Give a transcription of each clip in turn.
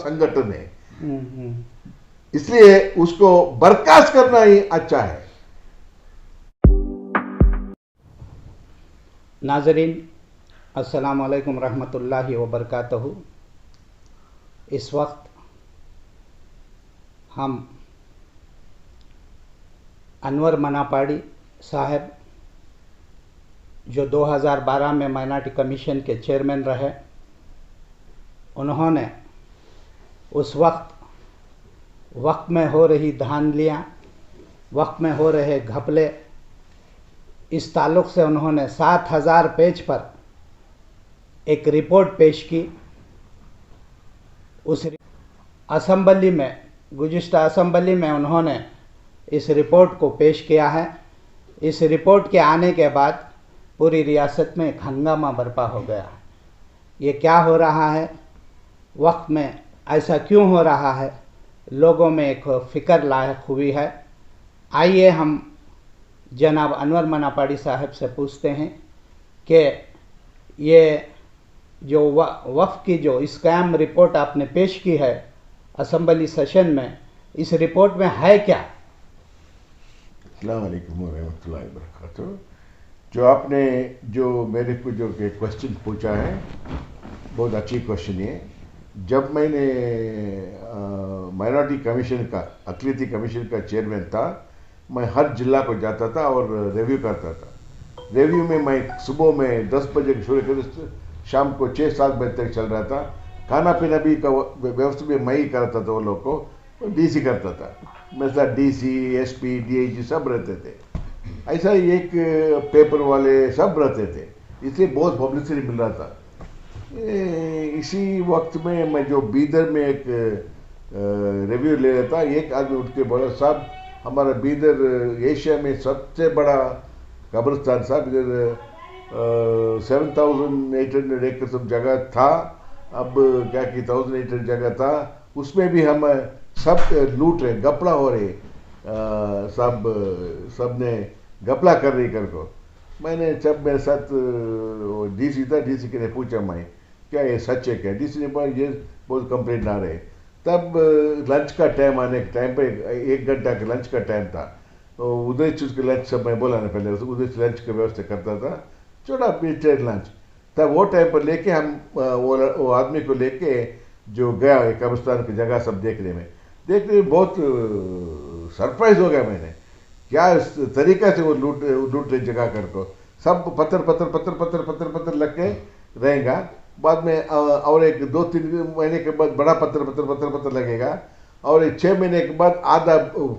संगठन है, इसलिए उसको बर्खास्त करना ही अच्छा है। नाज़रीन, अस्सलाम वालेकुम रहमतुल्लाहि व बरकातहू। इस वक्त हम अनवर मनापाड़ी साहब, जो 2012 में माइनॉरिटी कमीशन के चेयरमैन रहे, उन्होंने उस वक्त में हो रही धांधलियाँ, वक्त में हो रहे घपले, इस ताल्लुक़ से उन्होंने 7000 पेज पर एक रिपोर्ट पेश की। उस असम्बली में, गुज़िश्ता असम्बली में उन्होंने इस रिपोर्ट को पेश किया है। इस रिपोर्ट के आने के बाद पूरी रियासत में एक हंगामा बर्पा हो गया। ये क्या हो रहा है, वक्त में ऐसा क्यों हो रहा है, लोगों में एक फ़िक्र लायक हुई है। आइए हम जनाब अनवर मनापाड़ी साहब से पूछते हैं कि ये जो वफ़ की जो स्कैम रिपोर्ट आपने पेश की है असम्बली सेशन में, इस रिपोर्ट में है क्या? अस्सलाम वालेकुम रहमतुल्लाहि व बरकातहू। जो मेरे को जो क्वेश्चन पूछा है, बहुत अच्छी क्वेश्चन है। जब मैंने माइनॉरिटी कमीशन का, अक़लियती कमीशन का चेयरमैन था, मैं हर जिला को जाता था और रिव्यू करता था। रिव्यू में मैं सुबह में 10 बजे शुरू कर शाम को 6-7 बजे तक चल रहा था। खाना पीना भी का व्यवस्था भी मैं ही करता था, वो लोग को डीसी करता था। मेरे साथ डीसी, एसपी, डीआईजी सब रहते थे। ऐसा एक पेपर वाले सब रहते थे, इसलिए बहुत पब्लिसिटी मिल रहा था। इसी वक्त में मैं जो बीदर में एक रिव्यू ले रहा था, एक आदमी उठ के बोला, साहब हमारा बीदर एशिया में सबसे बड़ा कब्रिस्तान साहब, इधर 7,800 एकड़ सब जगह था, अब क्या कि 1,800 जगह था, उसमें भी हम सब लूट रहे, घपला हो रहे, सब ने घपला कर रही कर को। मैंने जब मेरे साथ डीसी था, डीसी के ने पूछा मैं क्या ये सच है क्या? डीसी ने बोला ये बहुत कंप्लेंट आ रहे। तब लंच का टाइम आने के टाइम पे 1 घंटा का लंच का टाइम था, तो उधर से उसके लंच सब मैं बोला ना पहले, उधर से लंच की व्यवस्था करता था, छोटा पीछे लंच। तब वो टाइम पर लेके हम वो आदमी को लेके जो गया कब्रिस्तान की जगह सब देखने में बहुत सरप्राइज हो गया मैंने, क्या इस तरीका से वो लूट रही जगह कर को। सब पत्थर लग के रहेगा, बाद में और एक 2-3 महीने के बाद बड़ा पत्थर लगेगा, और 6 महीने के बाद आधा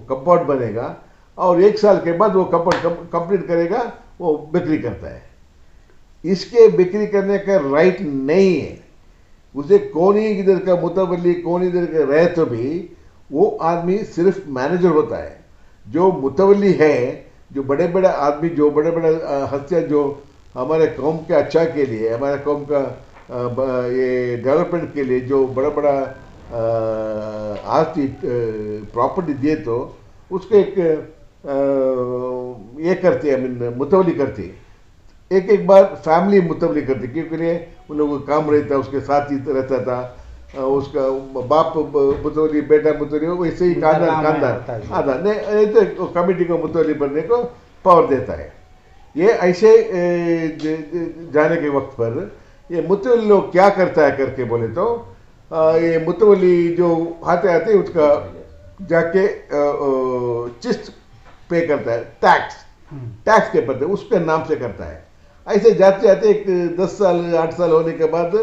कंपाउंड बनेगा, और 1 साल के बाद वो कंपाउंड कंप्लीट करेगा, वो बिक्री करता है। इसके बिक्री करने का राइट नहीं है उसे। कौन ही इधर का मुतवल्ली, कौन इधर का रहे, तो भी वो आदमी सिर्फ मैनेजर होता है। जो मुतवल्ली है, जो बड़े बड़े आदमी, जो बड़े बड़े हस्तियाँ, जो हमारे कौम के अच्छा के लिए, हमारे कौम का ये डेवलपमेंट के लिए जो बड़ा बड़ा आर्थिक प्रॉपर्टी दिए, तो उसको एक ये करते हैं, मुतवली करती है। एक बार फैमिली मुतवली करती, क्योंकि उन लोगों का काम रहता है, उसके साथ ही रहता था, उसका बाप मुतवली, बेटा मुतवली, वैसे ही खानदान आधा नहीं तो कमेटी को मुतवली बनने को पावर देता है। ये ऐसे जाने के वक्त पर ये मुतवली लोग क्या करता है करके बोले तो, ये मुतवली जो आते आते उसका जाके चिस्ट पे करता है, टैक्स के पड़ते उसके नाम से करता है। ऐसे जाते जाते एक 10 साल 8 साल होने के बाद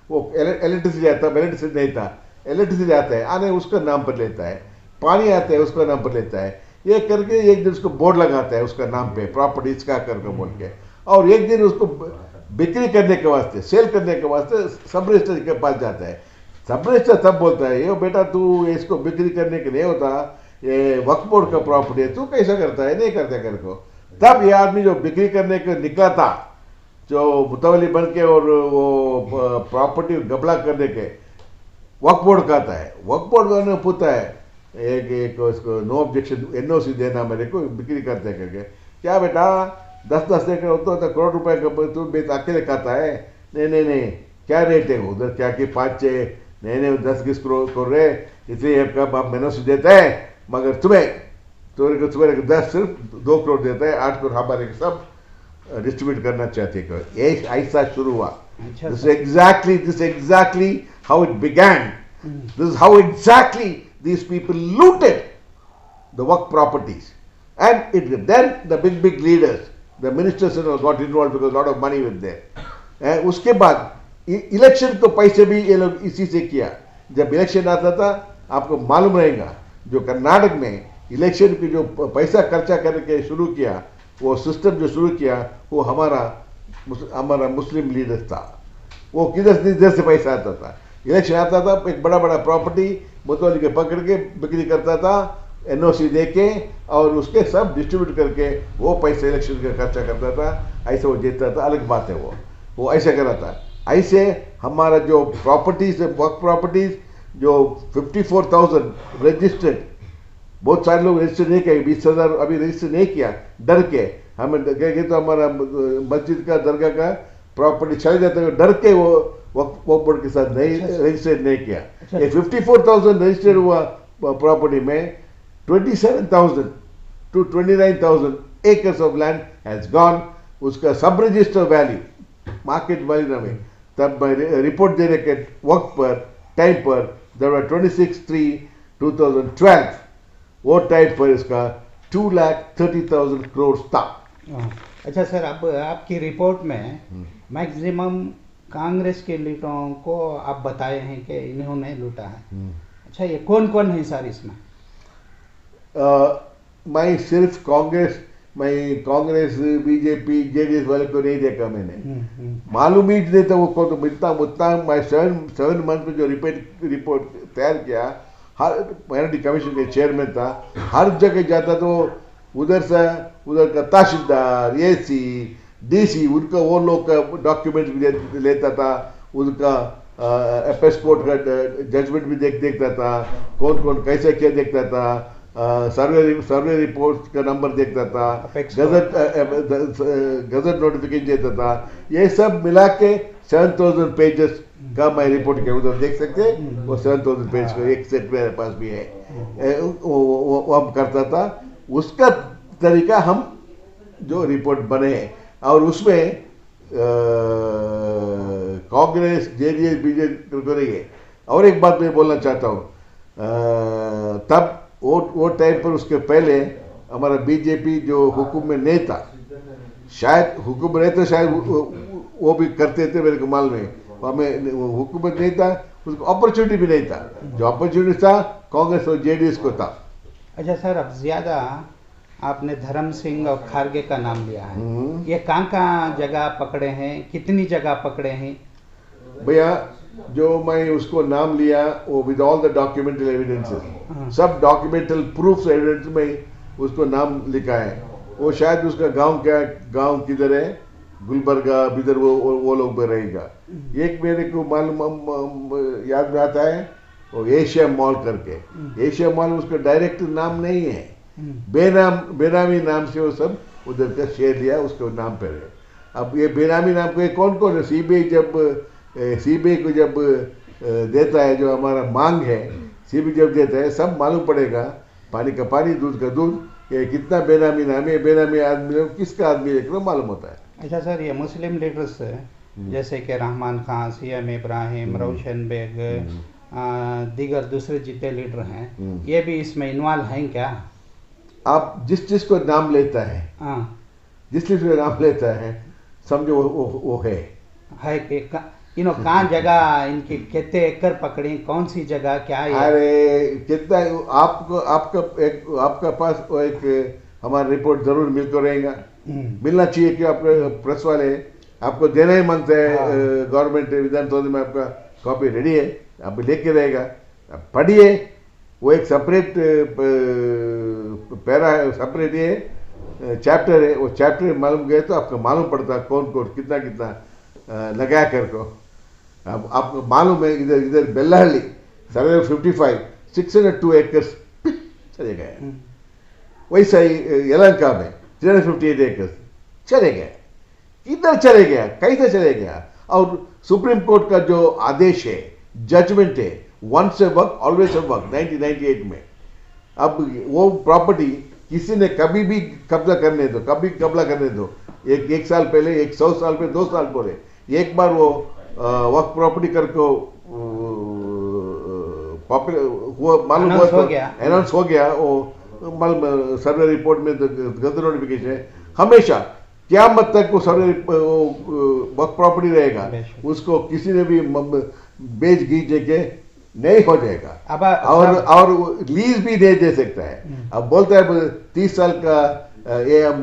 वो इलेक्ट्रिसिटी आता, इलेक्ट्रिसिटी नहीं था, इलेक्ट्रिसिटी आता है, आने उसका नाम पर लेता है, पानी आता है उसका नाम पर लेता है। ये करके एक दिन उसको बोर्ड लगाता है उसका नाम पे, प्रॉपर्टीज का करके बोल के, और एक दिन उसको बिक्री करने के वास्ते, सेल करने के वास्ते सब रजिस्टर के पास जाता है। सब रजिस्टर तब बोलता है, ये बेटा तू इसको बिक्री करने के नहीं होता, ये वक्फ बोर्ड का प्रॉपर्टी है, तू कैसा करता है, नहीं करता कर को। तब ये आदमी जो बिक्री करने को निकला था, जो मुतवली बन के और वो प्रॉपर्टी गबला करने के, वक्फ बोर्ड का आता है। वक्फ बोर्ड ने पूछता है एक उसको नो ऑब्जेक्शन एनओसी देना मेरे को, बिक्री करते करके। क्या बेटा 10-10 एकड़ होता तो करोड़ रुपए का तू बेच अकेले खाता है? नहीं, क्या रेट है उधर, क्या कि 5-6 नए 10 कर रहे, इसलिए आप मेहनत से देता है, मगर तुम्हें 10 सिर्फ 2 करोड़ देता है, 8 करोड़ हमारे सब डिस्ट्रीब्यूट करना चाहते हैं। ये ऐसा शुरू हुआ। अच्छा This is sir. exactly how it began. This is how exactly these people looted the work properties. And then the big leaders, the ministers got involved because a lot of money was there. उसके बाद election को पैसे भी ये लोग इसी से किया। जब इलेक्शन आता था, आपको मालूम रहेगा, जो कर्नाटक में इलेक्शन की जो पैसा खर्चा करके शुरू किया, वो सिस्टम जो शुरू किया, वो हमारा मुस्लिम लीडर था। वो किधर से पैसा आता था, इलेक्शन आता था, एक बड़ा प्रॉपर्टी मुतवल्ली के पकड़ के बिक्री करता था, एनओसी दे के, और उसके सब डिस्ट्रीब्यूट करके वो पैसे इलेक्शन का खर्चा करता था। ऐसे वो जीतता था, अलग बात है। वो ऐसे कर रहा था। ऐसे हमारा जो प्रॉपर्टीज, वर्क प्रॉपर्टीज जो 54,000 रजिस्टर्ड, बहुत सारे लोग रजिस्टर नहीं किए, 20,000 अभी रजिस्टर नहीं किया, डर के। हमें कहेंगे तो हमारा मस्जिद का, दरगाह का प्रॉपर्टी चले जाता है, डर के वो वक्फ बोर्ड के साथ नहीं रजिस्टर्ड नहीं किया। ये 54,000 रजिस्टर्ड हुआ प्रॉपर्टी में 27,000 to 29,000 acres of land has gone। उसका सब रजिस्टर वैल्यू, मार्केट वैल्यू ना में, तब रिपोर्ट देने के वक्त पर, टाइम पर, there were 26/3/2012, वो टाइम पर इसका 2,30,000 करोड़ था। अच्छा सर, अब आपकी रिपोर्ट में मैक्सिमम कांग्रेस के लीडरों को आप बताए हैं कि इन्होंने लूटा है। अच्छा, ये कौन है सर इसमें? मैं सिर्फ कांग्रेस बीजेपी जेडीएस वाले को नहीं देखा मैंने। मालूम ही नहीं था वो कौन। तो उतना मैं 7 मंथ में जो रिपोर्ट तैयार किया, हर माइनॉरिटी कमीशन के चेयरमैन था, हर जगह जाता तो उधर का तहसीलदार, एसी, डीसी, उनका वो लोग का डॉक्यूमेंट भी लेता था, उनका एपेक्स कोर्ट का जजमेंट भी देखता था, कौन कैसे क्या देखता था, सर्वे रिपोर्ट का नंबर देखता था, गजट नोटिफिकेशन देता था। ये सब मिला के 7,000 पेजेस का मैं रिपोर्ट किया, उधर देख सकते हैं। वो 7,000 पेज का एक सेट मेरे पास भी है। वो हम करता था, उसका तरीका हम जो रिपोर्ट बने, और उसमें कांग्रेस जेडीएस बीजेपी को नहीं है। और एक बात मैं बोलना चाहता हूँ, तब वो टाइम पर, उसके पहले हमारा बीजेपी जो हुकूम में नहीं था, शायद हुकूम में नहीं था, शायद वो भी करते थे, मेरे को मालूम है। हमें हुकूमत नहीं था, उसको अपॉर्चुनिटी भी नहीं था। जो अपॉर्चुनिटी था कांग्रेस और जेडीएस को था। अच्छा सर, अब ज्यादा आपने धर्म सिंह और खारगे का नाम लिया है। ये कहाँ जगह पकड़े हैं, कितनी जगह पकड़े हैं? भैया, जो मैं उसको नाम लिया, वो with all the documental evidences, सब डॉक्यूमेंटल प्रूफ एविडेंस में उसको नाम लिखा है। वो शायद उसका गांव किधर है, गुलबर्गा, बिदर, वो लोग में रहेगा। एक मेरे को मालूम याद में आता है, वो एशिया मॉल करके। एशिया मॉल उसका डायरेक्ट नाम नहीं है, बेनामी नाम से वो सब उधर का शेयर लिया, उसके नाम पर है। अब ये बेनामी नाम को कौन है? सीबीआई को जब देता है, जो हमारा मांग है, सीबीआई जब देता है, सब मालूम पड़ेगा, पानी का पानी, दूध का दूध, ये कितना बेनामी नाम है, बेनामी आदमी किसका आदमी है, मालूम होता है। अच्छा सर, ये मुस्लिम लीडर्स जैसे कि रहमान खान, सीएम इब्राहिम, रोशन बेग, दीगर दूसरे जितने लीडर हैं, ये भी इसमें इन्वॉल्व हैं क्या? आप जिस को नाम लेता है, जिस चीज को नाम लेता है, समझो वो है कि कहाँ जगह इनकी कितने एकड़ पकड़ी, कौन सी जगह, क्या है? अरे कितना आपका पास वो एक हमारा रिपोर्ट जरूर मिलना मिलना चाहिए कि आप प्रेस वाले आपको देना ही मांगते हैं। गवर्नमेंट विधानसभा में आपका कॉपी रेडी है, आप लेके रहेगा, आप पढ़िए। वो एक सेपरेट पैरा है, सेपरेट ये चैप्टर है। वो चैप्टर मालूम गए तो आपको मालूम पड़ता कौन कितना लगाया कर को। अब आपको मालूम है, इधर बेल्लाहल्ली सर्वे 55 602 एकर्स चले गए। वैसा ही यलहंका में 358 एकर्स चले गए। किधर चले गया, कैसे चले गया? और सुप्रीम कोर्ट का जो आदेश है, जजमेंट है, once a work always a work 1998 में। अब वो प्रॉपर्टी किसी ने कभी भी कब्जा करने दो, कभी कब्जा करने दो, एक साल पहले, 100 साल पहले, 2 साल पहले, एक बार वो वक्त प्रॉपर्टी करके हुआ मालूम हुआ तो अनाउंस हो गया, वो मालूम सर्वे रिपोर्ट में गजट नोटिफिकेशन है, हमेशा क़यामत तक वो सर्वे वक्त प्रॉपर्टी रहेगा, उसको किसी ने भी बेच गीचे के नहीं हो जाएगा। और लीज भी नहीं दे सकता है। अब बोलता है 30 साल का ये हम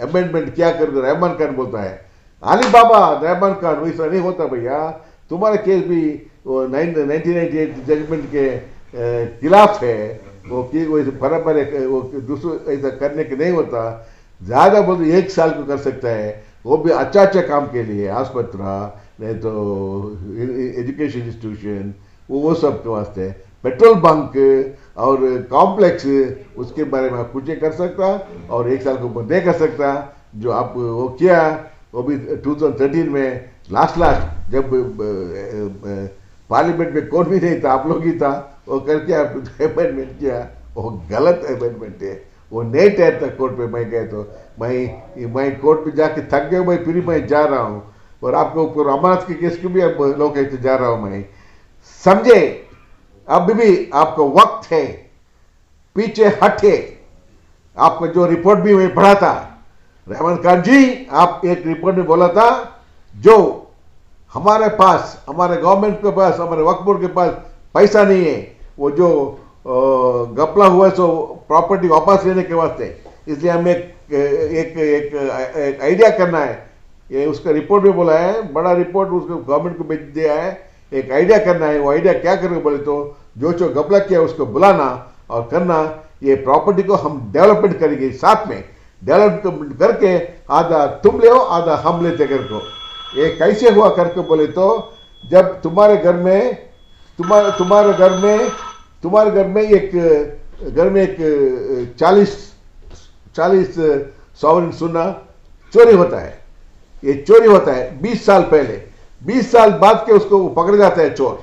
अमेंडमेंट क्या कर दो, रहमान खान बोलता है, अली बाबा रहमान खान वैसा नहीं होता भैया, तुम्हारा केस भी वो 1998 जजमेंट के खिलाफ है, वो कि वैसे बराबर वो दूसरे ऐसा करने के नहीं होता, ज़्यादा बोलते 1 साल को कर सकता है, वो भी अच्छा काम के लिए, आस्पत्रा नहीं तो एजुकेशन इंस्टीट्यूशन, वो सब के वास्ते, पेट्रोल बंक और कॉम्प्लेक्स, उसके बारे में आप कुछ नहीं कर सकता और 1 साल को ऊपर नहीं कर सकता। जो आप वो किया वो भी 2013 में लास्ट जब पार्लियामेंट में कोर्ट भी नहीं था, आप लोग ही था, वो करके आप अमेंडमेंट किया, वो गलत अमेंडमेंट है, वो नहीं ठहरता कोर्ट पे। मैं गए तो मैं कोर्ट पे जाके थक गया, मैं फिर मैं जा रहा हूँ और आपके ऊपर अमानत के केस को भी अब लोग कहते जा रहा हूँ मैं। समझे, अब भी आपको वक्त है, पीछे हटे। आपको जो रिपोर्ट भी मैं पढ़ा था, रहमान खान जी, आप एक रिपोर्ट में बोला था, जो हमारे पास, हमारे गवर्नमेंट के पास, हमारे वक्फ बोर्ड के पास पैसा नहीं है, वो जो गपला हुआ सो प्रॉपर्टी वापस लेने के वास्ते, इसलिए हमें एक आइडिया करना है। ये उसका रिपोर्ट में बोला है, बड़ा रिपोर्ट उसको गवर्नमेंट को भेज दिया है, एक आइडिया करना है। वो आइडिया क्या करेंगे बोले तो, जो गपला किया उसको बुलाना और करना, ये प्रॉपर्टी को हम डेवलपमेंट करेंगे, साथ में डेवलपमेंट करके आधा तुम ले हो, आधा हम लेते कर को। ये कैसे हुआ करके बोले तो, जब तुम्हारे घर में एक 40 सॉवरेन सोना चोरी होता है। ये चोरी होता है 20 साल पहले, 20 साल बाद के उसको पकड़ा जाता है चोर।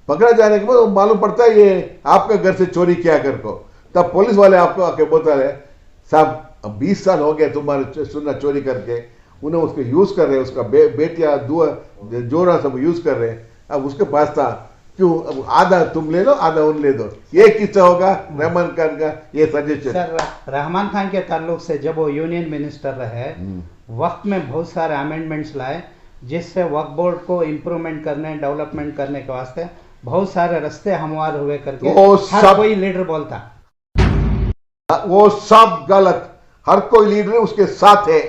पकड़ा जाने के बाद मालूम पड़ता है ये आपके घर से चोरी किया कर को, तब पुलिस वाले आपको आके बोलता है, साहब अब 20 साल हो गए तुम्हारे सोना चोरी करके, उन्हें उसको यूज कर रहे, उसका बेटिया दुआ जोड़ा सब यूज कर रहे, अब उसके पास था, क्यों अब आधा तुम ले लो, आधा उन ले दो। ये किस्सा होगा रहमान खान का, ये सजेशन। सर, रहमान खान के ताल्लुक से जब वो यूनियन मिनिस्टर रहे, वक्त में बहुत सारे अमेंडमेंट्स लाए, जिससे वक्फ बोर्ड को इम्प्रूवमेंट करने, डेवलपमेंट करने के वास्ते बहुत सारे रास्ते हमवार हुए करके हर कोई लीडर बोलता, वो सब गलत। हर कोई लीडर उसके साथ है,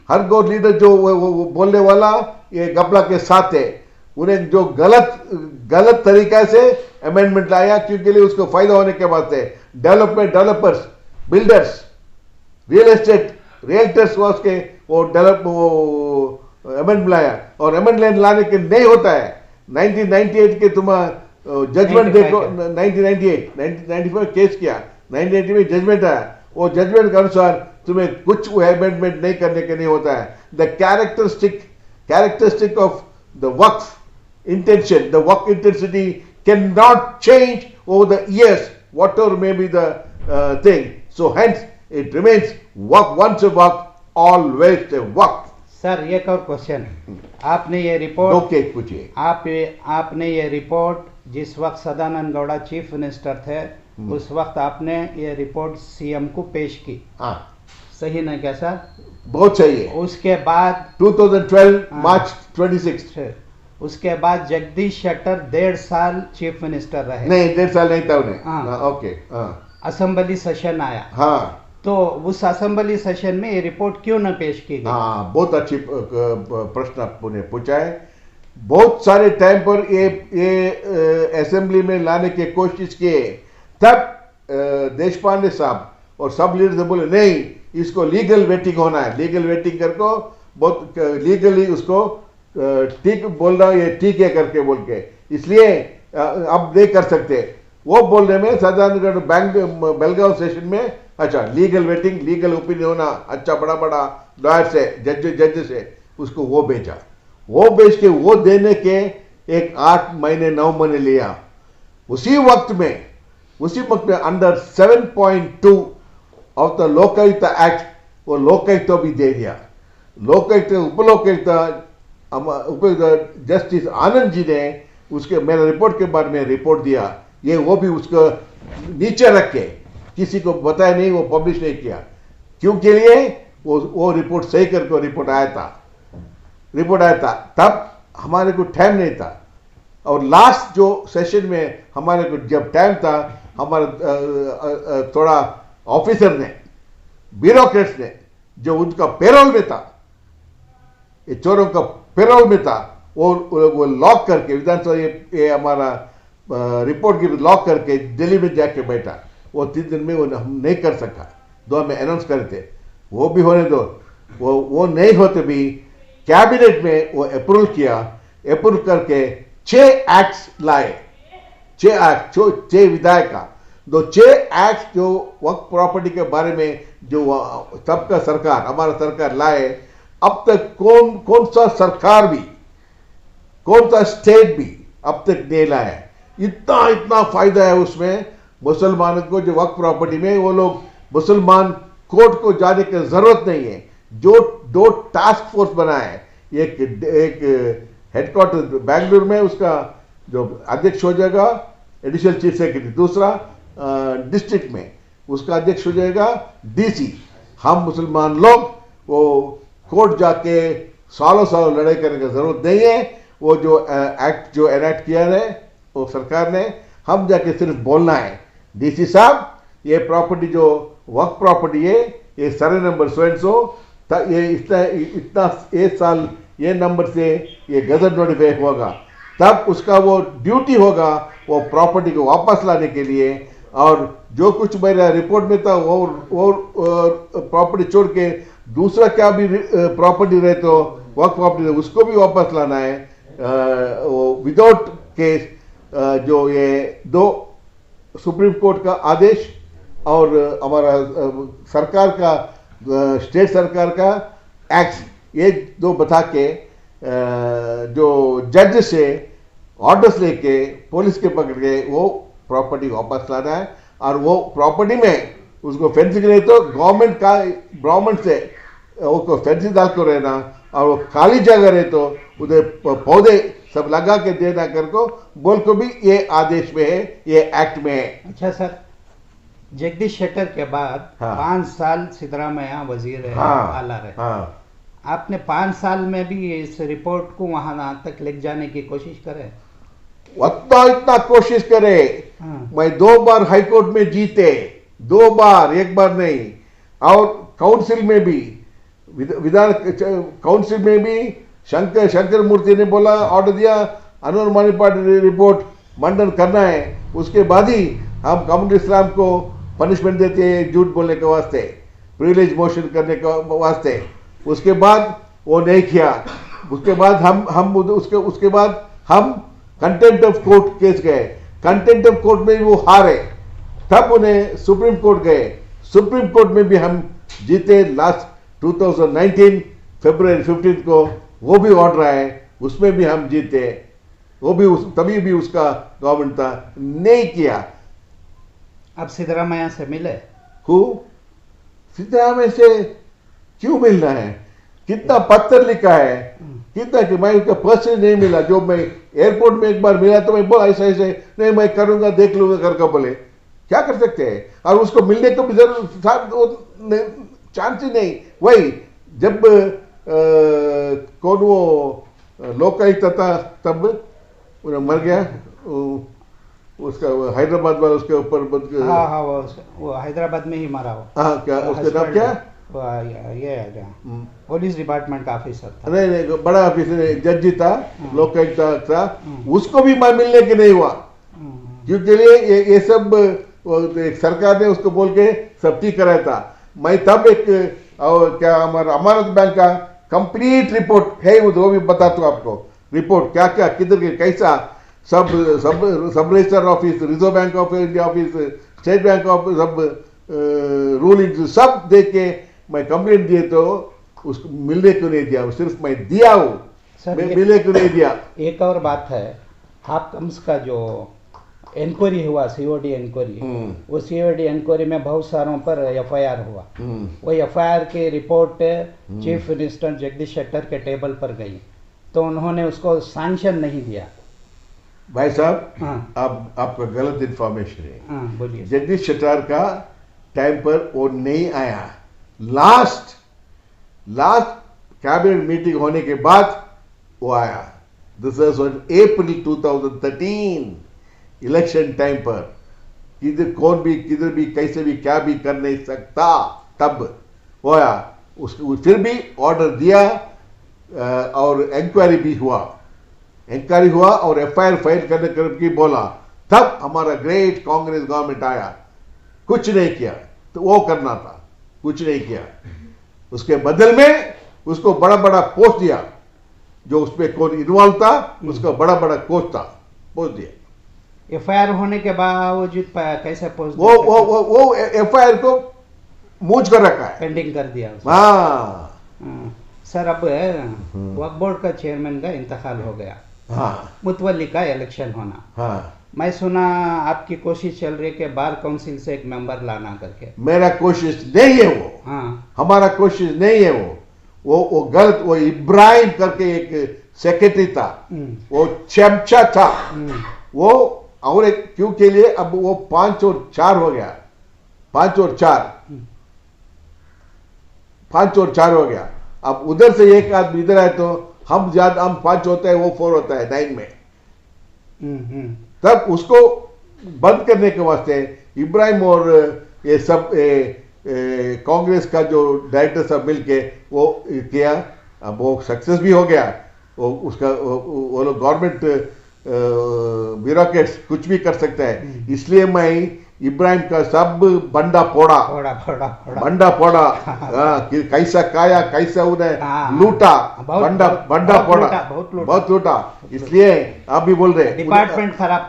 हर कोई लीडर जो वो बोलने वाला ये गपला के साथ है। उन्हें जो गलत तरीका से अमेंडमेंट लाया, क्योंकि लिए उसको फायदा होने के बाद है, developers, builders, real estate, realtors उसके वो अमेंडमेंट लाया, और अमेंडमेंट लाने के नहीं होता है। 1998 के तुम जजमेंट देखो, 1995 केस किया, 1990 में जजमेंट आया, वो जजमेंट के अनुसार तुम्हें कुछ अमेंडमेंट नहीं करने के नहीं होता है। The characteristic of the Waqf intention, the work intensity cannot change over the years, whatever may be the thing. So hence it remains work, once a work, always a work. Sir, एक और question, आपने ये report, okay पूछिए। आपने ये report जिस वक्त Sadananda Gowda chief minister थे, उस वक्त आपने ये रिपोर्ट सीएम को पेश की, हाँ सही ना क्या सर? बहुत सही है। उसके बाद 2012 मार्च 26, उसके बाद जगदीश शेट्टर 1.5 साल चीफ मिनिस्टर रहे। नहीं, 1.5 साल नहीं था उन्हें। ओके, असेंबली सेशन आया, हाँ, तो उस असेंबली सेशन में ये रिपोर्ट क्यों न पेश की गई? हाँ, बहुत अच्छी प्रश्न आपने पूछा है। बहुत सारे टाइम पर ये असेंबली में लाने की कोशिश किए, तब देश पांडे साहब और सब लीडर से बोले नहीं, इसको लीगल वेटिंग होना है, लीगल वेटिंग करको बहुत लीगली उसको ठीक बोल रहा हूँ, ये ठीक है करके बोल के, इसलिए अब नहीं कर सकते। वो बोलने में सदानंद बेलगांव सेशन में, अच्छा लीगल वेटिंग, लीगल ओपिनियन होना, अच्छा बड़ा लॉयर से, जज से उसको वो भेजा, वो भेज के वो देने के एक 8 महीने 9 महीने लिया। उसी वक्त में under 7.2 of the Lokayukta act वो लोकायुक्त भी दे दिया। लोकायुक्त उपायुक्त जस्टिस आनंद जी ने उसके मेरे रिपोर्ट के बारे में रिपोर्ट दिया। ये वो भी उसको नीचे रख के किसी को बताया नहीं, वो पब्लिश नहीं किया। क्यों के लिए? वो रिपोर्ट सही करके रिपोर्ट आया था। तब हमारे को टाइम नहीं था। और लास्ट जो सेशन में हमारे को जब टाइम था, हमारा थोड़ा ऑफिसर ने, ब्यूरोक्रेट्स ने, जो उनका पेरोल में था, ये चोरों का पेरोल में था, वो लॉक करके विधानसभा ये हमारा रिपोर्ट की लॉक करके दिल्ली में जाके बैठा। वो 3 दिन में वो हम नहीं कर सका। 2 में अनाउंस करे थे, वो भी होने दो। वो नहीं होते भी कैबिनेट में वो अप्रूवल किया। अप्रूव करके 6 एक्ट्स लाए। 6 विधायक का 6 एक्ट जो वक्फ प्रॉपर्टी के बारे में जो सबका सरकार, हमारा सरकार लाए। अब तक कौन सा सरकार भी, कौन सा स्टेट भी अब तक नहीं लाया। इतना फायदा है उसमें मुसलमानों को। जो वक्फ प्रॉपर्टी में वो लोग मुसलमान कोर्ट को जाने की जरूरत नहीं है। जो 2 टास्क फोर्स बनाए, एक हेडक्वार्टर बेंगलुरु में, उसका जो अध्यक्ष हो जाएगा एडिशनल चीफ सेक्रेटरी, दूसरा डिस्ट्रिक्ट में उसका अध्यक्ष हो जाएगा डीसी। हम मुसलमान लोग वो कोर्ट जाके सालों लड़ाई करने की जरूरत नहीं है। वो जो एक्ट जो एनैक्ट किया है वो सरकार ने, हम जाके सिर्फ बोलना है, डीसी साहब ये प्रॉपर्टी जो वक्फ प्रॉपर्टी है, ये survey number so and so, ये इतना एक साल ये नंबर से ये गजट नोटिफाई होगा, तब उसका वो ड्यूटी होगा वो प्रॉपर्टी को वापस लाने के लिए। और जो कुछ मेरा रिपोर्ट में था वो प्रॉपर्टी छोड़ के दूसरा क्या भी प्रॉपर्टी रहे तो वक्फ प्रॉपर्टी उसको भी वापस लाना है विदाउट केस। जो ये 2 सुप्रीम कोर्ट का आदेश और हमारा सरकार का स्टेट सरकार का एक्ट, ये 2 बता के जो जज से ऑर्डर्स लेके पुलिस के पकड़ के वो प्रॉपर्टी वापस लाना है। और वो प्रॉपर्टी में उसको फेंसिंग नहीं तो गवर्नमेंट से वो फेंसिंग डाल कर रहना, और वो खाली जगह रहे तो उधर पौधे सब लगा के देना कर को बोल को भी ये आदेश में है, ये एक्ट में है। अच्छा सर, जगदीश शेट्टर के बाद 5 साल सिद्धरामैया वजीर आला रहे। आपने 5 साल में भी इस रिपोर्ट को वहां तक ले जाने की कोशिश करे? इतना कोशिश करे। मैं 2 बार हाईकोर्ट में जीते, 2 बार, 1 बार नहीं। और काउंसिल में भी, विधान काउंसिल में भी शंकर मूर्ति ने बोला, ऑर्डर दिया अनुमानी पार्टी रिपोर्ट मंडन करना है, उसके बाद ही हम कम्युनिस्ट इस्लाम को पनिशमेंट देते हैं झूठ बोलने के वास्ते, प्रिविलेज मोशन करने के वास्ते। उसके बाद वो नहीं किया। उसके बाद हम कंटेम्प्ट ऑफ कोर्ट केस गए। कंटेम्प्ट ऑफ कोर्ट में वो हारे, तब उन्हें सुप्रीम कोर्ट गए। सुप्रीम कोर्ट में भी हम जीते। लास्ट 2019 फरवरी 15 को वो भी ऑर्डर आए, उसमें भी हम जीते। वो भी तभी भी उसका गवर्नमेंट था नहीं किया। अब सिद्धरामैया से मिले? सिद्धरामैया से क्यों मिलना है? कितना पत्र लिखा है, कितना कि मैं उसका पर्सन नहीं मिला। जो मैं एयरपोर्ट में एक बार मिला तो मैं बोला ऐसे नहीं मैं करूंगा, देख लूंगा करके बोले, क्या कर सकते हैं। और उसको मिलने को भी जरूर चांस ही नहीं। वही जब कौन वो लोकायुक्त था तब मर गया, उसका हैदराबाद वाला उसके ऊपर वो हैदराबाद में ही मारा हो। क्या उसका नाम क्या? ये पुलिस डिपार्टमेंट का ऑफिसर था। नहीं बड़ा ऑफिसर जज था, लोकायुक्त था। उसको भी मिलने के नहीं हुआ, क्योंकि ये सब सरकार ने उसको बोल के सब ठीक कराया था। मैं तब एक क्या हमारा अमानत बैंक का कंप्लीट रिपोर्ट है, वो भी बताता हूँ आपको। रिपोर्ट क्या क्या किधर के कैसा सब register office, reserve bank of India office, state bank office, सब रूलिंग सब देख के मैं कंप्लेंट दिए तो उसको मिलने क्यों नहीं दिया। सिर्फ मैं दिया हूँ, सर ये मिले को नहीं दिया। एक और बात है, हापकम्स का जो इंक्वायरी हुआ, सीओडी इंक्वायरी, वो सीओडी इंक्वायरी में बहुत सारों पर एफआईआर हुआ। वो एफआईआर की report chief minister Jagdish Shettar के टेबल पर गई, तो उन्होंने उसको सैंक्शन नहीं दिया। भाई साहब, हाँ आप आपका गलत इन्फॉर्मेशन है। हाँ बोलिए। जगदीश शेट्टार का टाइम पर वो नहीं आया। लास्ट कैबिनेट मीटिंग होने के बाद वो आया। This was on April 2013, election time पर। किधर कौन भी किधर भी कैसे भी क्या भी कर नहीं सकता, तब वो आया। उसको फिर भी ऑर्डर दिया और इंक्वायरी भी हुआ। इंक्वायरी हुआ और एफआईआर फाइल करने की बोला, तब हमारा ग्रेट कांग्रेस गवर्नमेंट आया। कुछ नहीं किया, तो वो करना था, कुछ नहीं किया। उसके बदल में उसको बड़ा बड़ा पोस्ट दिया, जो उसमें कौन इन्वॉल्व था उसका बड़ा बड़ा पोस्ट दिया। एफआईआर होने के बावजूद कैसे पोस्ट वो एफआईआर को मूझ कर रखा है, पेंडिंग कर दिया उसने। हाँ। सर अब वक्फ बोर्ड का चेयरमैन का इंतकाल हो गया, हाँ मुतवल्ली का इलेक्शन होना। हाँ, मैं सुना आपकी कोशिश चल रही है कि बार काउंसिल से एक मेंबर लाना करके। मेरा कोशिश नहीं है वो, हाँ हमारा कोशिश नहीं है वो गलत। वो इब्राहिम करके एक सेक्रेटरी था, वो चमचा था वो। और एक क्यों के लिए अब वो 5 और 4 हो गया, 5 और 4 हो गया। अब उधर से एक आदमी इधर आए तो हम 5 होता है, वो 4 होता है 9 में। तब उसको बंद करने के वास्ते इब्राहिम और ये सब कांग्रेस का जो डायरेक्टर सब मिलके वो किया। अब वो सक्सेस भी हो गया। वो लोग गवर्नमेंट ब्यूरोक्रेट्स कुछ भी कर सकता है। इसलिए मैं इब्राहिम का सब बंडा फोड़ा। कि कैसा काया, कैसा उन्हें लूटा, बंडा फोड़ा, बहुत लूटा। इसलिए आप भी बोल रहे डिपार्टमेंट खराब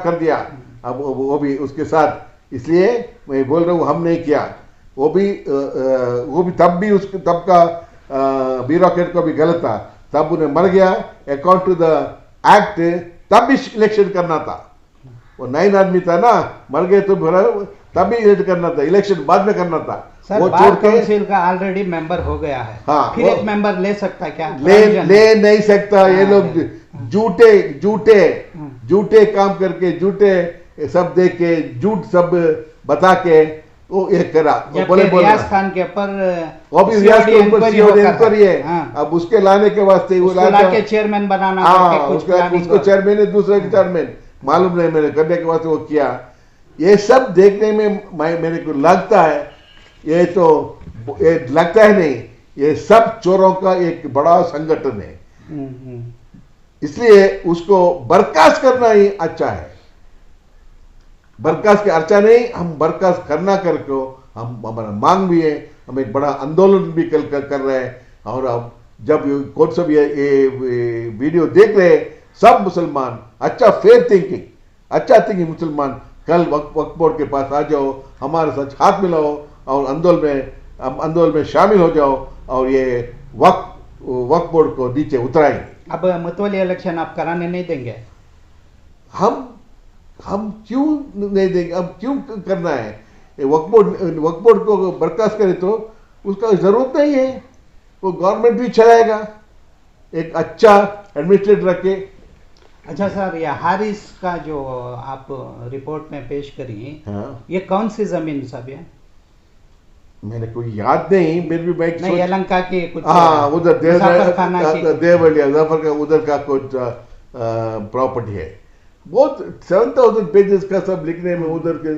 कर दिया। अब वो भी उसके साथ, इसलिए मैं बोल रहा हूँ हम नहीं किया। वो भी तब का ब्यूरोक्रेट को भी गलत था। तब उन्हें मर गया अकॉर्डिंग टू द एक्ट। तब भी इलेक्शन करना था। वो 9 आदमी था ना, मर गए तो तब भी इलेक्ट करना था, इलेक्शन बाद में करना था। सर वो बार काउंसिल का ऑलरेडी मेंबर हो गया है। हाँ, फिर एक मेंबर ले सकता क्या? ले नहीं सकता। ये लोग झूठे काम करके, झूठे सब देख के, झूठ सब बता के वो ये करा। बोले रियाज खान के ऊपर वो भी रियाज के ऊपर इंक्वायरी है। अब उसके लाने के वास्ते वो लाके चेयरमैन बनाना, उसको चेयरमैन है, दूसरे के चेयरमैन मालूम नहीं, मैंने करने के वास्ते वो किया। ये सब देखने में मेरे को लगता है, ये लगता है नहीं, ये सब चोरों का एक बड़ा संगठन है। इसलिए उसको बर्खास्त करना ही अच्छा है। बर्खास्त के अच्छा नहीं, हम बर्खास्त करना करके हम हमारा मांग भी है। हम एक बड़ा आंदोलन भी कर रहे हैं। और अब जब कौन सा भी ये वीडियो देख रहे हैं सब मुसलमान, अच्छा फेयर थिंकिंग मुसलमान, कल वक्फ बोर्ड के पास आ जाओ, हमारे साथ हाथ मिलाओ और आंदोलन में शामिल हो जाओ और ये वक्फ बोर्ड को नीचे उतराएंगे। अब मुतवल्ली इलेक्शन आप कराने नहीं देंगे? हम क्यों नहीं देंगे? अब क्यों करना है? वक्फ बोर्ड को बर्खास्त करे तो उसका जरूरत नहीं है। वो गवर्नमेंट भी चलाएगा, एक अच्छा एडमिनिस्ट्रेटर रखे। अच्छा सर, ये हारिस का जो आप रिपोर्ट में पेश करी, हाँ, ये कौन सी जमीन सब है? मेरे को याद नहीं, मेरे भी मैं नहीं, यलंका की कुछ, हाँ उधर देवलिया जफर का उधर का कुछ प्रॉपर्टी है। बहुत 7000 पेजेस का सब लिखने में उधर के।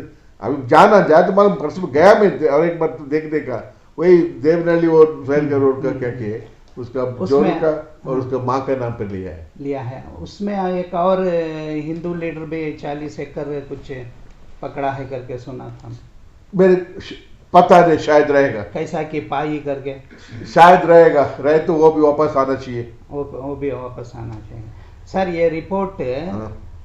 अभी जाना जाए तो मालूम, परसों गया मैं और एक बार देखने का, वही देवनहल्ली और फैल का रोड का क्या किए, उसका जोर का और उसका माँ का नाम पर लिया है। उसमें एक और हिंदू लीडर भी 40 एकड़ कुछ पकड़ा है करके सुना था। मेरे पता नहीं, शायद रहेगा, कैसा कि पाई करके शायद रहे तो वो भी वापस आना चाहिए। वो भी वापस आना चाहिए। सर ये रिपोर्ट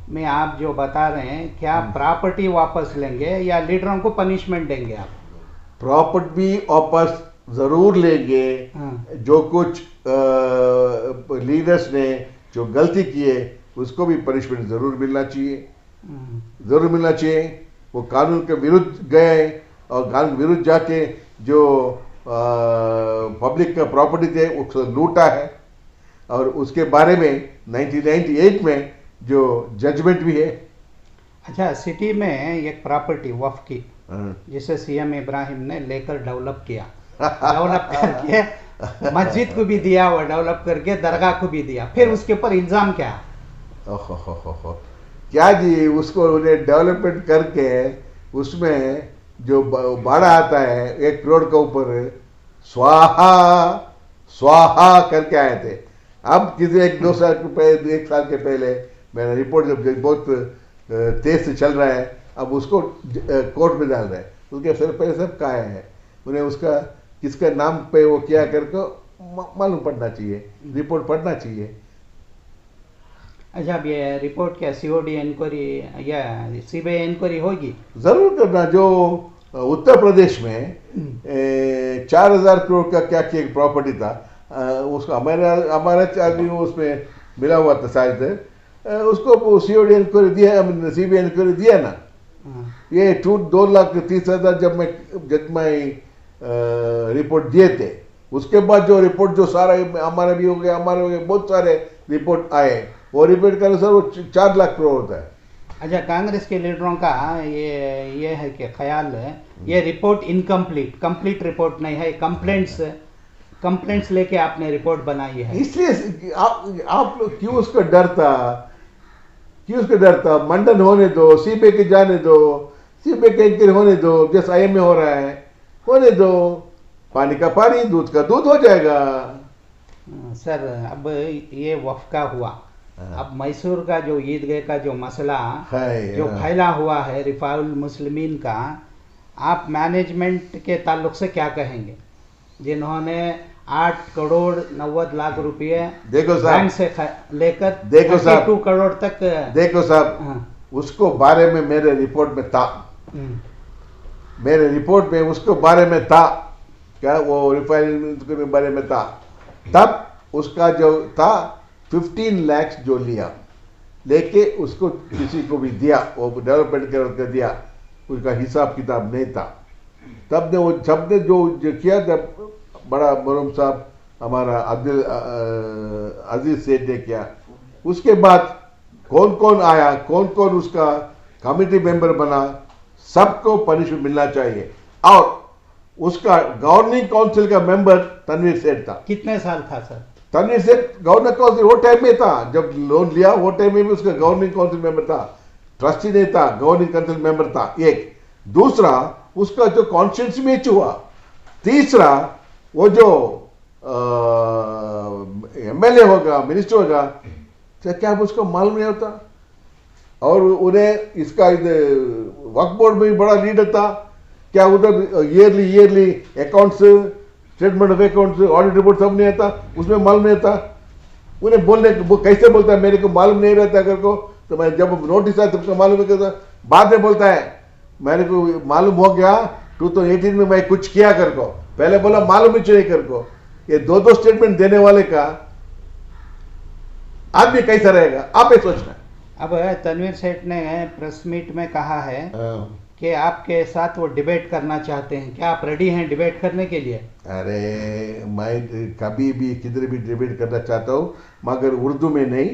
में आप जो बता रहे हैं, क्या प्रॉपर्टी वापस लेंगे या लीडरों को पनिशमेंट देंगे आप? प्रॉपर्टी भी वापस जरूर लेंगे। जो कुछ लीडर्स ने जो गलती की है उसको भी पनिशमेंट ज़रूर मिलना चाहिए, ज़रूर मिलना चाहिए। वो कानून के विरुद्ध गए और कानून के विरुद्ध जाके जो पब्लिक का प्रॉपर्टी थे उसको लूटा है, और उसके बारे में 1998 में जो जजमेंट भी है। अच्छा, सिटी में एक प्रॉपर्टी वक्फ की हाँ। जिसे सीएम इब्राहिम ने लेकर डेवलप किया, डेवलप करके मस्जिद को भी दिया और डेवलप करके दरगाह को भी दिया, फिर उसके ऊपर इल्जाम क्या? ओहो, क्या जी, उसको उन्हें डेवलपमेंट करके उसमें जो भाड़ा आता है 1 करोड़ के ऊपर स्वाहा स्वाहा करके आए थे। अब किसी 1-2 साल के पहले, 1 साल के पहले मेरा रिपोर्ट जब बहुत तेज से चल रहा है, अब उसको कोर्ट में डाल रहे हैं। उसके सिर पहले सब कहा है, उन्हें उसका किसका नाम पे वो क्या करके मालूम पड़ना चाहिए, रिपोर्ट पढ़ना चाहिए। अच्छा, अब ये रिपोर्ट क्या सीओडी इंक्वायरी या सीबीआई इंक्वायरी होगी? जरूर करना। जो उत्तर प्रदेश में 4000 करोड़ का क्या एक प्रॉपर्टी था, उसको हमारा आदमी उसमें मिला हुआ था शायद, उसको सीओडी इंक्वायरी दिया, सीबीआई इंक्वायरी दिया ना। ये 2,30,000 जब मैं रिपोर्ट दिए थे, उसके बाद जो रिपोर्ट जो सारा हमारा भी हो गया, हमारे हो गए, बहुत सारे रिपोर्ट आए, वो रिपोर्ट का अनुसार वो 4 लाख करोड़ होता है। अच्छा, कांग्रेस के लीडरों का ये है कि ख्याल है ये रिपोर्ट इनकम्प्लीट, कंप्लीट रिपोर्ट नहीं है, कंप्लेंट्स लेके आपने रिपोर्ट बनाई है। इसलिए आप लोग क्यों उसका डर था? मंडन होने दो, सीबीआई के जाने दो, सीबीआई के इंक्वायरी होने दो, जैसे आईएम में हो रहा है होने दो, पानी का पानी, दूध का दूध हो जाएगा। सर, अब ये वक्फ का हुआ, अब मैसूर का जो ईदगाह का जो मसला जो फैला हुआ है रिफाउल मुस्लिमीन का, आप मैनेजमेंट के ताल्लुक से क्या कहेंगे, जिन्होंने 8 करोड़ 90 लाख रुपए देखो बैंक से लेकर 2 करोड़ तक? देखो साहब, उसको बारे में मेरे रिपोर्ट में था, मेरे रिपोर्ट में उसको बारे में था, क्या वो रिफाइनरी के बारे में था। तब उसका जो था 15 लाख जो लिया, लेके उसको किसी को भी दिया, वो डेवलपमेंट कर दिया, उसका हिसाब किताब नहीं था। तब ने वो सब ने जो किया, जब बड़ा मरहूम साहब हमारा अजीज सेठ ने किया, उसके बाद कौन कौन आया, कौन कौन उसका कमेटी मेंबर बना, सबको पनिशमेंट मिलना चाहिए। और उसका गवर्निंग काउंसिल का मेंबर तनवीर सेठ था। कितने साल था सर तनवीर सेठ गवर्निंग काउंसिल? वो टाइम में था जब लोन लिया, वो टाइम में भी उसका गवर्निंग काउंसिल मेंबर था, ट्रस्टी नहीं था, गवर्निंग काउंसिल मेंबर था। एक दूसरा, उसका जो कॉन्फ्रेंस मैच हुआ। तीसरा, वो जो एमएलए होगा, मिनिस्टर होगा, क्या उसको मालूम नहीं होता? और उन्हें इसका वक्फ बोर्ड में भी बड़ा लीडर था, क्या उधर yearly accounts, statement of accounts, audit report सब नहीं आता, उसमें मालूम नहीं आता। उन्हें बोलने वो कैसे बोलता है, मेरे को मालूम नहीं रहता अगर को, तो मैं जब नोटिस आया तब मालूम है करता, बाद में बोलता है मेरे को मालूम हो गया 2018 में मैं कुछ किया कर को, पहले बोला मालूम ही चाहिए कर को। ये 2-2 स्टेटमेंट देने वाले का आदमी कैसा रहेगा, आप ही सोचना। अब तनवीर सेठ ने प्रेस मीट में कहा है कि आपके साथ वो डिबेट करना चाहते हैं, क्या आप रेडी हैं डिबेट करने के लिए? अरे मैं कभी भी किधर भी डिबेट करना चाहता हूँ, मगर उर्दू में नहीं,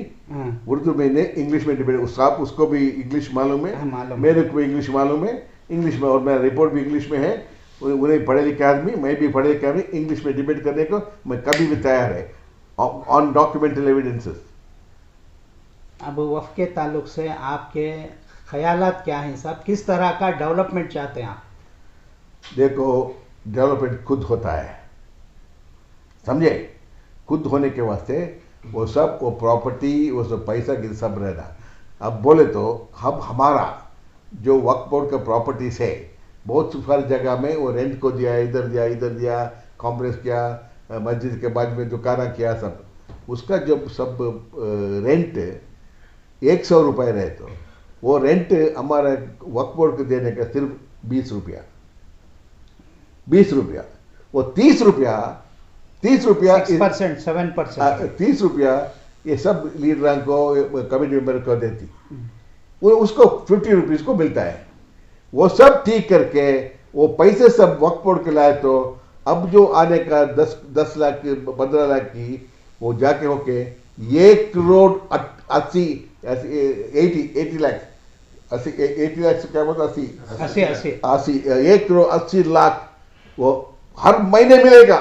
उर्दू में नहीं, इंग्लिश में डिबेट। उसको भी इंग्लिश मालूम है, मेरे को भी इंग्लिश मालूम है, इंग्लिश में, और मेरा रिपोर्ट भी इंग्लिश में है। उन्हें पढ़े लिखे आदमी, मैं भी पढ़े लिखे आदमी, इंग्लिश में डिबेट करने को मैं कभी भी तैयार है, ऑन डॉक्यूमेंटल एविडेंसेस। अब वक्फ के ताल्लुक से आपके ख्यालात क्या हैं साहब, किस तरह का डेवलपमेंट चाहते हैं आप? देखो, डेवलपमेंट खुद होता है, समझे? खुद होने के वास्ते वो सब, वो प्रॉपर्टी, वो सब पैसा की सब रहना। अब बोले तो हम हमारा जो वक्फ बोर्ड का प्रॉपर्टीज है, बहुत सारी जगह में वो रेंट को दिया, इधर दिया, कॉम्प्रेस किया, मस्जिद के बाद में दुकाना किया, सब उसका जब सब रेंट 100 रुपये रहे, तो वो रेंट हमारा वक्फ बोर्ड को देने का सिर्फ 20 रुपया, वो 30 रुपया ₹30 6%, 7%। 30 ये सब लीडर को कमेटी मेंबर को देती, वो उसको ₹50 को मिलता है। वो सब ठीक करके वो पैसे सब वक्त बोर्ड के लाए, तो अब जो आने का 10 लाख 15 लाख की वो जाके होके 1,80 लाख 80 लाख से क्या बोलता 80 1,80,00,000 वो हर महीने मिलेगा।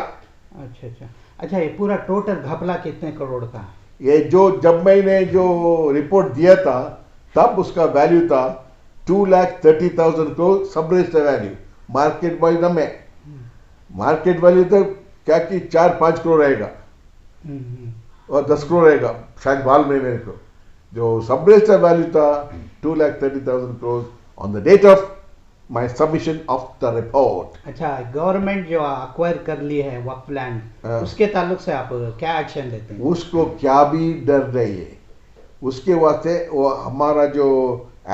अच्छा, ये पूरा टोटल घपला कितने करोड़ का है? ये जब मैंने जो रिपोर्ट दिया था तब उसका वैल्यू था 2,30,000 को सब रजिस्टर वैल्यू, मार्केट वैल्यू ना में मार्केट वैल्यू तो क्या कि 4-5 करोड़ रहेगा और 10 करोड़ रहेगा शायद बाल में मेरे को। जो सब रजिस्टर वैल्यू था 2,30,000 crore on the date of my submission of the report. अच्छा, गवर्नमेंट जो एक्वायर कर ली है वक्फ लैंड, उसके ताल्लुक से आप क्या एक्शन लेते हैं? उसको क्या भी डर नहीं है, उसके वास्ते वो हमारा जो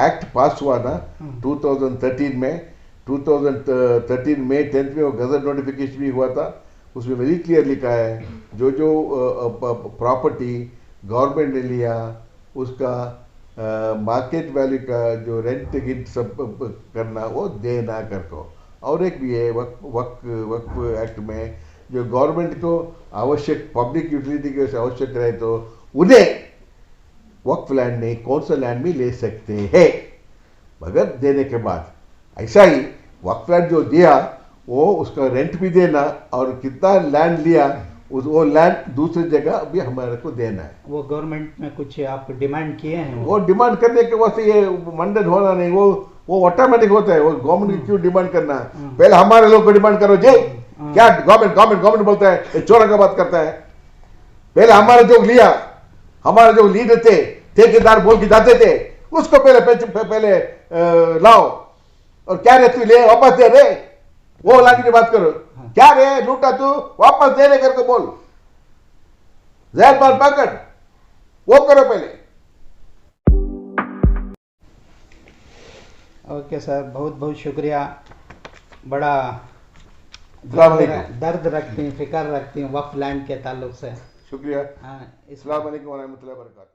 एक्ट पास हुआ ना 2013 में, 2013 में 10th में वो गजट नोटिफिकेशन भी हुआ था, उसमें वेरी क्लियर लिखा है जो प्रॉपर्टी गवर्नमेंट ने लिया उसका मार्केट वैल्यू का जो रेंट गिंट सब करना वो देना कर को। और एक भी है वक्फ एक्ट में जो गवर्नमेंट को आवश्यक पब्लिक यूटिलिटी के वजह से आवश्यक रहे तो उन्हें वक्फ लैंड नहीं कौन सा लैंड भी ले सकते हैं मगर देने के बाद। ऐसा ही वक्फ लैंड जो दिया वो उसका रेंट भी देना और कितना लैंड लिया वो लैंड दूसरी जगह भी हमारे को देना है। वो गवर्नमेंट में कुछ आप डिमांड किए हैं? वो डिमांड करने के वास्ते ये मंडन होना नहीं, वो ऑटोमेटिक होता है। वो गवर्नमेंट क्यों डिमांड करना, पहले हमारे लोग को डिमांड करो जी। क्या गवर्नमेंट बोलता है चोरा का बात करता है। पहले हमारे जो लिया हमारे जो लीडर थे ठेकेदार बोल के जाते थे उसको पहले लाओ और क्या रे तू ले वापस दे रे, वो लाने की बात करो। क्या रे लूटा तू वापस दे रे करके बोल, जहर मार पकड़ वो करो पहले। ओके सर, बहुत बहुत शुक्रिया। बड़ा दर्द रखती हैं, फिक्र रखती हैं वक्फ लैंड के ताल्लुक से। शुक्रिया। हाँ, अस्सलाम वालेकुम व रहमतुल्लाहि व बरकातहू।